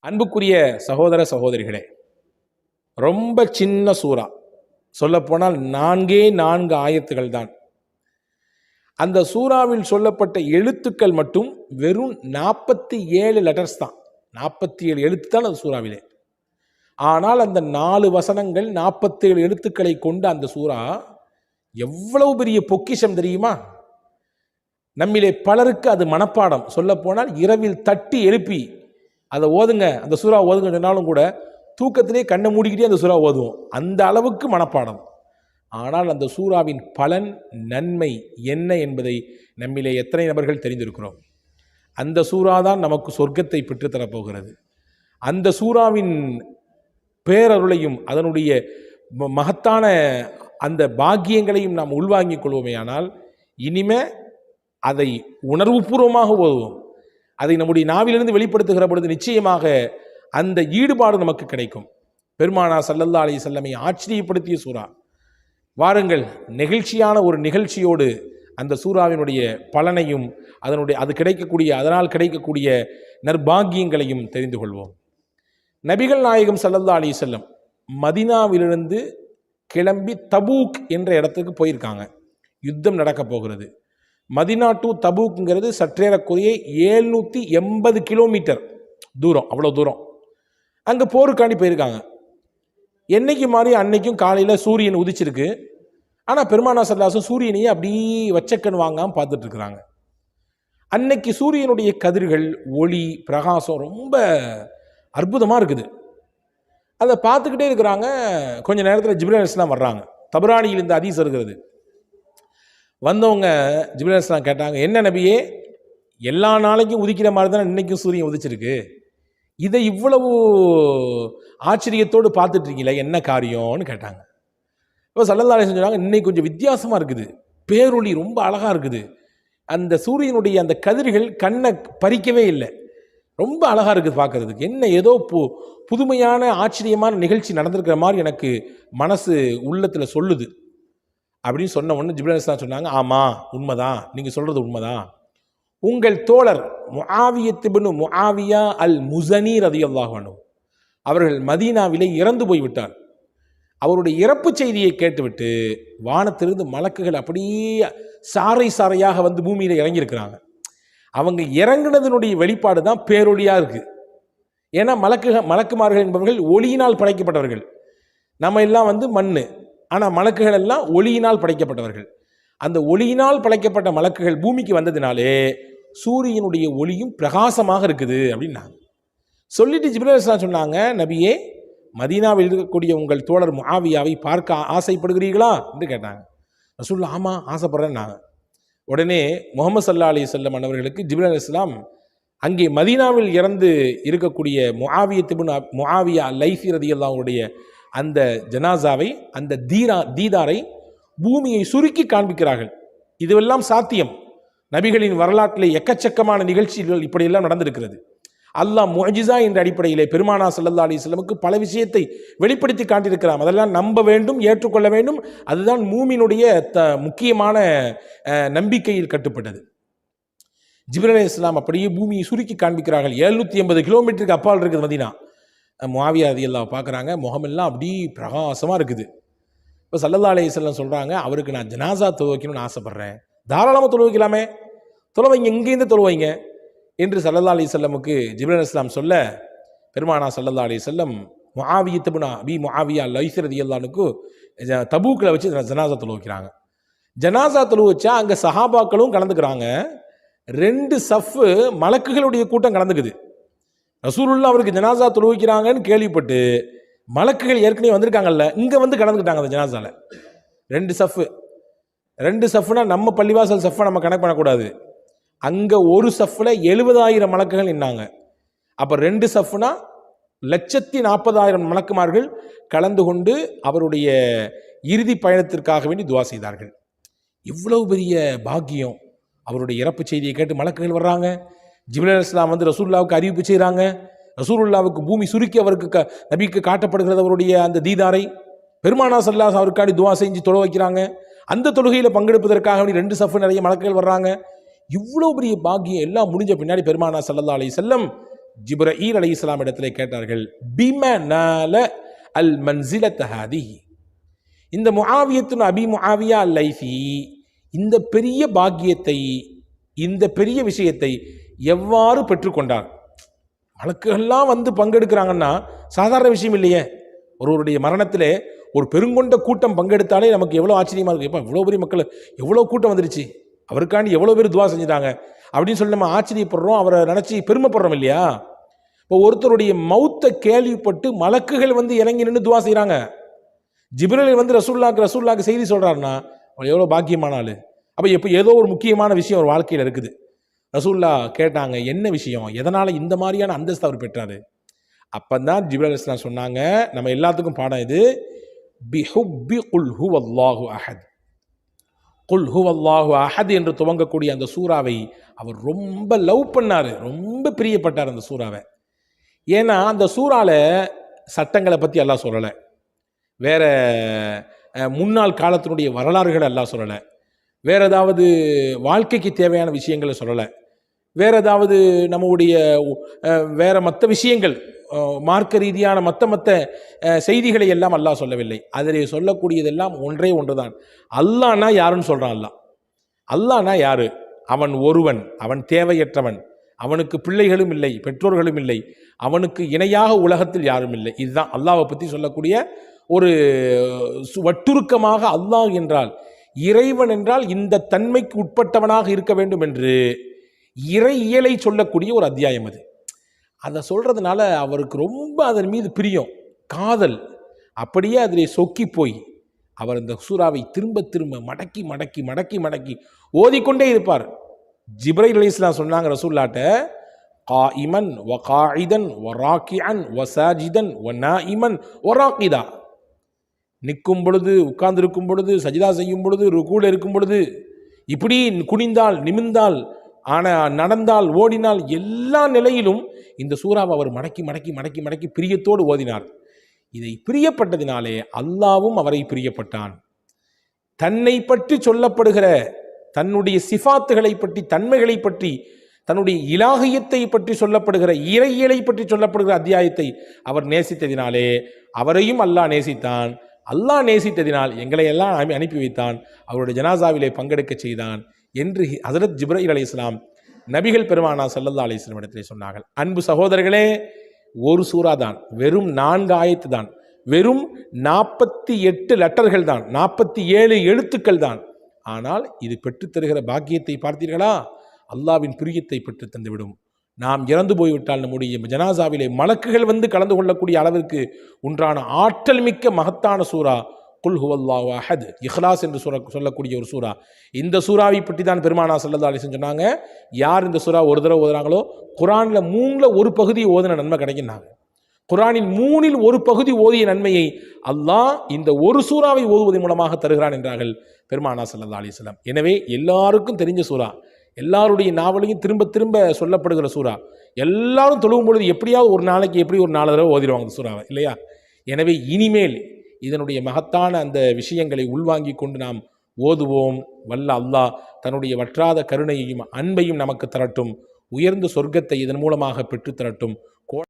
அன்புக்குரிய சகோதர சகோதரிகளே, ரொம்ப சின்ன சூறா, சொல்லப்போனால் 4 ஆயத்துகள் தான். அந்த சூறாவில் சொல்லப்பட்ட எழுத்துக்கள் மட்டும் வெறும் 47 லெட்டர்ஸ் தான். 47 எழுத்து தான் அந்த சூறாவிலே. ஆனால் அந்த 4 வசனங்கள் 47 எழுத்துக்களை கொண்ட அந்த சூறா எவ்வளவு பெரிய பொக்கிஷம் தெரியுமா? நம்மிலே பலருக்கு அது மனப்பாடம். சொல்லப்போனால் இரவில் தட்டி எழுப்பி அதை ஓதுங்க, அந்த சூறா ஓதுங்க சொன்னாலும் கூட தூக்கத்திலே கண்ணை மூடிக்கிட்டே அந்த சூறா ஓதுவோம். அந்த அளவுக்கு மனப்பாடம். ஆனால் அந்த சூறாவின் பலன், நன்மை என்ன என்பதை நம்மிலே எத்தனை நபர்கள் தெரிந்திருக்கிறோம்? அந்த சூறா தான் நமக்கு சொர்க்கத்தை பெற்றுத்தரப்போகிறது. அந்த சூறாவின் பேரருளையும் அதனுடைய மகத்தான அந்த பாக்கியங்களையும் நாம் உள்வாங்கிக் கொள்வோமேயானால் இனிமே அதை உணர்வுபூர்வமாக ஓதுவோம். அதை நம்முடைய நாவிலிருந்து வெளிப்படுத்துகிற பொழுது நிச்சயமாக அந்த ஈடுபாடு நமக்கு கிடைக்கும். பெருமானா ஸல்லல்லாஹு அலைஹி வஸல்லமை ஆச்சரியப்படுத்திய சூறா. வாருங்கள், நெகிழ்ச்சியான ஒரு நிகழ்ச்சியோடு அந்த சூறாவினுடைய பலனையும் அது கிடைக்கக்கூடிய அதனால் கிடைக்கக்கூடிய நற்பாகியங்களையும் தெரிந்து கொள்வோம். நபிகள் நாயகம் ஸல்லல்லாஹு அலைஹி வஸல்லம் மதீனாவிலிருந்து கிளம்பி தபூக் என்ற இடத்துக்கு போயிருக்காங்க. யுத்தம் நடக்க போகிறது. மதீனா டு தபூக்ங்கிறது சற்றேறக்குறைய 780 கிலோமீட்டர் தூரம். அவ்வளோ தூரம் அங்கே போருக்காண்டி போயிருக்காங்க. என்னைக்கு மாதிரி அன்னைக்கும் காலையில் சூரியன் உதிச்சிருக்கு. ஆனால் பெருமானா ஸல்லல்லாஹு சூரியனையே அப்படியே வச்சக்கண் வாங்காமல் பார்த்துட்டு இருக்கிறாங்க. அன்னைக்கு சூரியனுடைய கதிர்கள், ஒளி, பிரகாசம் ரொம்ப அற்புதமாக இருக்குது. அதை பார்த்துக்கிட்டே இருக்கிறாங்க. கொஞ்சம் நேரத்தில் ஜிப்ரீல் அலைஹிஸ்ஸலாம் வர்றாங்க. தபரானியில் இந்த ஹதீஸ் இருக்கிறது. வந்தவங்க ஜிப்ரீல் அலைஹிஸ்ஸலாம் கேட்டாங்க, என்ன நபியே, எல்லா நாளைக்கும் உதிக்கிற மாதிரி தானே இன்னைக்கும் சூரியன் உதிச்சிருக்கு, இதை இவ்வளவு ஆச்சரியத்தோடு பார்த்துட்டு இருக்கீங்களா, என்ன காரியம்னு கேட்டாங்க. இப்போ ஸல்லல்லாஹு அலைஹி வஸல்லம் சொன்னாங்க, இன்னைக்கு கொஞ்சம் வித்தியாசமாக இருக்குது, பேரொளி ரொம்ப அழகாக இருக்குது, அந்த சூரியனுடைய அந்த கதிர்கள் கண்ணை பறிக்கவே இல்லை, ரொம்ப அழகாக இருக்குது பார்க்கறதுக்கு, என்ன ஏதோ புதுமையான ஆச்சரியமான நிகழ்ச்சி நடந்திருக்கிற மாதிரி எனக்கு மனசு உள்ளத்தில் சொல்லுது அப்படின்னு சொன்ன உடனே ஜிப்ரீல் அலைஹிஸ்ஸலாம் சொன்னாங்க, ஆமாம் உண்மைதான், நீங்கள் சொல்கிறது உண்மைதான். உங்கள் தோழர் முஆவியத் இப்னு முஆவியா அல் முஸனி ரலியல்லாஹு அன்ஹு அவர்கள் மதீனாவிலே இறந்து போய்விட்டார். அவருடைய இறப்பு செய்தியை கேட்டுவிட்டு வானத்திலிருந்து மலக்குகள் அப்படியே சாறை சாறையாக வந்து பூமியில் இறங்கியிருக்கிறாங்க. அவங்க இறங்கினதனுடைய வெளிப்பாடு தான் பேரொளியாக இருக்குது. ஏன்னா மலக்குமார்கள் என்பவர்கள் ஒளியினால் படைக்கப்பட்டவர்கள். நம்ம எல்லாம் வந்து மண். ஆனால் மலக்குகள் எல்லாம் ஒளியினால் படைக்கப்பட்டவர்கள். அந்த ஒளியினால் படைக்கப்பட்ட மலக்குகள் பூமிக்கு வந்ததினாலே சூரியனுடைய ஒளியும் பிரகாசமாக இருக்குது அப்படின்னாங்க. சொல்லிட்டு ஜிப்ரீல் அலைஹிஸ்ஸலாம் சொன்னாங்க, நபியே, மதீனாவில் இருக்கக்கூடிய உங்கள் தோழர் முஆவியாவை பார்க்க ஆசைப்படுகிறீர்களா என்று கேட்டாங்க. ரசூலுல்லாஹ் ஆமாம் ஆசைப்படுறேன்னாங்க. உடனே முஹம்மது ஸல்லல்லாஹு அலைஹி வஸல்லம் அவர்களுக்கு ஜிப்ரீல் அலைஹிஸ்ஸலாம் அங்கே மதீனாவில் இறந்து இருக்கக்கூடிய முஆவியத் இப்னு முஆவியா லைஸி ரலியல்லாஹு அன்ஹுடைய அந்த ஜனாசாவை, அந்த தீதாரை பூமியை சுருக்கி காண்பிக்கிறார்கள். இதுவெல்லாம் சாத்தியம். நபிகளின் வரலாற்றில் எக்கச்சக்கமான நிகழ்ச்சிகள் இப்படியெல்லாம் நடந்திருக்கிறது. அல்லாஹ் முஅஜிஸா என்ற அடிப்படையிலே பெருமானா ஸல்லல்லாஹு அலைஹி வஸல்லமுக்கு பல விஷயத்தை வெளிப்படுத்தி காட்டியிருக்கிறார். அதெல்லாம் நம்ப வேண்டும், ஏற்றுக்கொள்ள வேண்டும். அதுதான் மூமினுடைய முக்கியமான நம்பிக்கையில் கட்டுப்பட்டது. ஜிப்ரீல் அலைஹிஸ்ஸலாம் அப்படியே பூமியை சுருக்கி காண்பிக்கிறார்கள். 780 கிலோமீட்டருக்கு அப்பால் இருக்குது மதீனா. முஆவியா ரலியல்லாஹு பார்க்குறாங்க, முகமெல்லாம் அப்படி பிரகாசமாக இருக்குது. இப்போ ஸல்லல்லாஹு அலைஹி வஸல்லம் சொல்கிறாங்க, அவருக்கு நான் ஜனாசா தொழுவைக்கணும்னு ஆசைப்பட்றேன், தாராளமாக தொழுவைக்கலாமே, தொழுவைங்க, இங்கேருந்து தொழுவைங்க என்று ஸல்லல்லாஹு அலைஹி வஸல்லமுக்கு ஜிப்ரீல் அலைஹிஸ்ஸலாம் சொல்ல, பெருமானா ஸல்லல்லாஹு அலைஹி வஸல்லம் முஆவியத் இப்னு அபி முஆவியா லைஸி ரலியல்லாஹு அன்ஹு தபூக்கில் வச்சு ஜனாசா தொழுவைக்கிறாங்க. ஜனாசா தொழுவச்சா அங்கே சஹாபாக்களும் கலந்துக்கிறாங்க. 2 சஃப்பு மலக்குகளுடைய கூட்டம் கலந்துக்குது. ரசூலுல்லாஹ் அவருக்கு ஜனாசா தொழுவிக்கிறாங்கன்னு கேள்விப்பட்டு மலக்குகள் ஏற்கனவே வந்திருக்காங்கல்ல, இங்கே வந்து கலந்துக்கிட்டாங்க அந்த ஜனாசாவில். 2 சஃப்னா நம்ம பள்ளிவாசல் சஃப்பை நம்ம கணக்கு பண்ணக்கூடாது. அங்கே ஒரு சஃப்பில் 70,000 மலக்குகள் நின்னாங்க. அப்போ 2 சஃப்னா 140,000 மலக்குமார்கள் கலந்து கொண்டு அவருடைய இறுதி பயணத்திற்காக வேண்டி துவா செய்தார்கள். இவ்வளவு பெரிய பாக்கியம். அவருடைய இறப்பு செய்தியை கேட்டு மலக்குகள் வர்றாங்க. ஜிப்ரீல் அலைஹிஸ்ஸலாம் வந்து ரசூலுல்லாஹ்வுக்கு அறிவிப்பு செய்கிறாங்க. ரசூலுல்லாஹ்வுக்கு பூமி சுருக்கி அவருக்கு நபிக்கு காட்டப்படுகிறது அவருடைய அந்த தீதாரை. பெருமானா ஸல்லல்லாஹு அலைஹி அவருக்காண்டி துவா செஞ்சு தொழ வைக்கிறாங்க. அந்த தொழுகையில் பங்கெடுப்பதற்காக 2 சஃப் நிறைய மலக்குகள் வர்றாங்க. இவ்வளோ பெரிய பாக்கியம் எல்லாம் முடிஞ்ச பின்னாடி பெருமானா ஸல்லல்லாஹு அலைஹி வஸல்லம் ஜிப்ரஈல் அலைஹிஸ்ஸலாம் இடத்திலே கேட்டார்கள், பிமனால அல் மன்சிலத் ஹாதிஹி, இந்த முஆவியத்துன் அபி முஆவியா அல் லைசி இந்த பெரிய பாக்கியத்தை, இந்த பெரிய விஷயத்தை எவ்வாறு பெற்றுக்கொண்டார்? மலக்குகள்லாம் வந்து பங்கெடுக்கிறாங்கன்னா சாதாரண விஷயம் இல்லையே. ஒருவருடைய மரணத்திலே ஒரு பெருங்கொண்ட கூட்டம் பங்கெடுத்தாலே நமக்கு எவ்வளோ ஆச்சரியமா இருக்கு. எப்போ இவ்வளோ பெரிய மக்கள், எவ்வளோ கூட்டம் வந்துருச்சு, அவருக்காண்டி எவ்வளோ பேர் துவா செஞ்சுட்டாங்க அப்படின்னு சொல்லி நம்ம ஆச்சரியப்படுறோம், அவரை நினச்சி பெருமைப்படுறோம் இல்லையா? இப்போ ஒருத்தருடைய மௌத்தை கேள்விப்பட்டு மலக்குகள் வந்து இறங்கி நின்று துவா செய்கிறாங்க. ஜிப்ரீல் வந்து ரசூலுல்லாஹ்க்கு செய்தி சொல்கிறாருன்னா அவன் எவ்வளோ பாக்கியமான ஆள். அப்போ எப்போ ஏதோ ஒரு முக்கியமான விஷயம் ஒரு வாழ்க்கையில் இருக்குது. ரசூலுல்லாஹ் கேட்டாங்க, என்ன விஷயம், எதனால் இந்த மாதிரியான அந்தஸ்து அவர் பெற்றாரு? அப்போ தான் ஜிப்ரீல் அலைஹிஸ்ஸலாம் சொன்னாங்க, நம்ம எல்லாத்துக்கும் பாடம் இது, பிஹுப்பி குல் ஹுவல்லாஹு அஹத், குல் ஹுவல்லாஹு அஹத் என்று துவங்கக்கூடிய அந்த சூறாவை அவர் ரொம்ப லவ் பண்ணார், ரொம்ப பிரியப்பட்டார் அந்த சூறாவை. ஏன்னா அந்த சூறால சட்டங்களை பற்றி அல்லாஹ் சொல்லலை, வேற முன்னாள் காலத்தினுடைய வரலாறுகளை அல்லாஹ் சொல்லலை, வேற ஏதாவது வாழ்க்கைக்கு தேவையான விஷயங்களை சொல்லலை, வேற ஏதாவது நம்முடைய வேற மற்ற விஷயங்கள் மார்க்க ரீதியான மற்ற செய்திகளை எல்லாம் அல்லாஹ் சொல்லவில்லை. அதிலே சொல்லக்கூடியதெல்லாம் ஒன்றே ஒன்றுதான். அல்லாஹ்னா யாருன்னு சொல்றான். அல்லாஹ்னா யாரு? அவன் ஒருவன், அவன் தேவையற்றவன், அவனுக்கு பிள்ளைகளும் இல்லை, பெற்றோர்களும் இல்லை, அவனுக்கு இணையாக உலகத்தில் யாரும் இல்லை. இதுதான் அல்லாஹ்வை பற்றி சொல்லக்கூடிய ஒரு வட்டுருக்கமாக. அல்லாஹ் என்றால், இறைவன் என்றால் இந்த தன்மைக்கு உட்பட்டவனாக இருக்க வேண்டும் என்று இறையியலை சொல்லக்கூடிய ஒரு அத்தியாயம் அது. அதை சொல்றதுனால அவருக்கு ரொம்ப அதன் மீது பிரியம், காதல், அப்படியே அதிலே சொக்கி போய் அவர் இந்த சூறாவை திரும்ப திரும்ப மடக்கி மடக்கி மடக்கி மடக்கி ஓதிக்கொண்டே இருப்பார். ஜிப்ரீல் அலைஹிஸ்ஸலாம் சொன்னாங்க ரசூலுல்லாஹ்ட்ட, காயிமன் வ காயிதன் வ ராக்கிஅன் வ சாஜிதன் வ நாயிமன் வ ராக்கிதா, நிற்கும் பொழுது, உட்கார்ந்திருக்கும் பொழுது, சஜிதா செய்யும் பொழுது, ருகூல இருக்கும் பொழுது, இப்படி குனிந்தால் நிமிர்ந்தால், நடந்தால் ஓடினால், எல்லா நிலையிலும் இந்த சூறாவை அவர் மடக்கி மடக்கி மடக்கி மடக்கி பிரியத்தோடு ஓதினார். இதை பிரியப்பட்டதினாலே அல்லாவும் அவரை பிரியப்பட்டான். தன்னை பற்றி சொல்லப்படுகிற தன்னுடைய சிஃபாத்துகளை பற்றி, தன்மைகளை பற்றி, தன்னுடைய இலாகியத்தை பற்றி சொல்லப்படுகிற, இறையியலை பற்றி சொல்லப்படுகிற அத்தியாயத்தை அவர் நேசித்ததினாலே அவரையும் அல்லாஹ் நேசித்தான். அல்லாஹ் நேசித்ததினால் எங்களை எல்லாம் அனுப்பி வைத்தான், அவருடைய ஜனாசாவிலே பங்கெடுக்க செய்தான் என்று ஹஸரத் ஜிப்ரீல் அலைஹிஸ்ஸலாம் நபிகள் பெருமானா ஸல்லல்லாஹு அலைஹி வஸல்லம் இடத்திலே சொன்னார்கள். அன்பு சகோதரர்களே, ஒரு சூறா தான், வெறும் 4 ஆயத்து தான், வெறும் 48 லெட்டர்கள் தான், 47 எழுத்துக்கள் தான். ஆனால் இது பெற்றுத்தருகிற பாக்கியத்தை பார்த்தீர்களா? அல்லாவின் பிரியத்தை பெற்று தந்துவிடும். நாம் இறந்து போய்விட்டால் நம்முடைய ஜனாசாவிலே மலக்குகள் வந்து கலந்து கொள்ளக்கூடிய அளவிற்கு உண்டான ஆற்றல் மிக்க மகத்தான சூரா குல் ஹுவல்லாஹு அஹத், இஹ்லாஸ் என்று சொல்லக்கூடிய ஒரு சூரா. இந்த சூறாவை பற்றி தான் பெருமானா ஸல்லல்லாஹு அலைஹி வஸல்லம் சொன்னாங்க, யார் இந்த சூறா ஒரு தடவை ஓதுறாங்களோ குர்ஆனில் 3ல் ஒரு பகுதி ஓதின நன்மை கிடைக்குன்னாங்க. குர்ஆனின் 3ல் ஒரு பகுதி ஓதிய நன்மையை அல்லாஹ் இந்த ஒரு சூறாவை ஓதுவதன் மூலமாக தருகிறான் என்றார்கள் பெருமானா ஸல்லல்லாஹு அலைஹி வஸல்லம். எனவே எல்லாருக்கும் தெரிஞ்ச சூறா, எல்லாருடைய நாவலையும் திரும்ப திரும்ப சொல்லப்படுகிற சூறா, எல்லாரும் தொழுகும் பொழுது எப்படியாவது ஒரு நாளைக்கு எப்படி ஒரு 4 தடவை ஓதிடுவாங்க இந்த சூறாவை, இல்லையா? எனவே இனிமேல் இதனுடைய மகத்தான அந்த விஷயங்களை உள்வாங்கி கொண்டு நாம் ஓதுவோம். வல்ல அல்லாஹ் தன்னுடைய வற்றாத கருணையையும் அன்பையும் நமக்கு தரட்டும், உயர்ந்த சொர்க்கத்தை இதன் மூலமாக பெற்று தரட்டும்.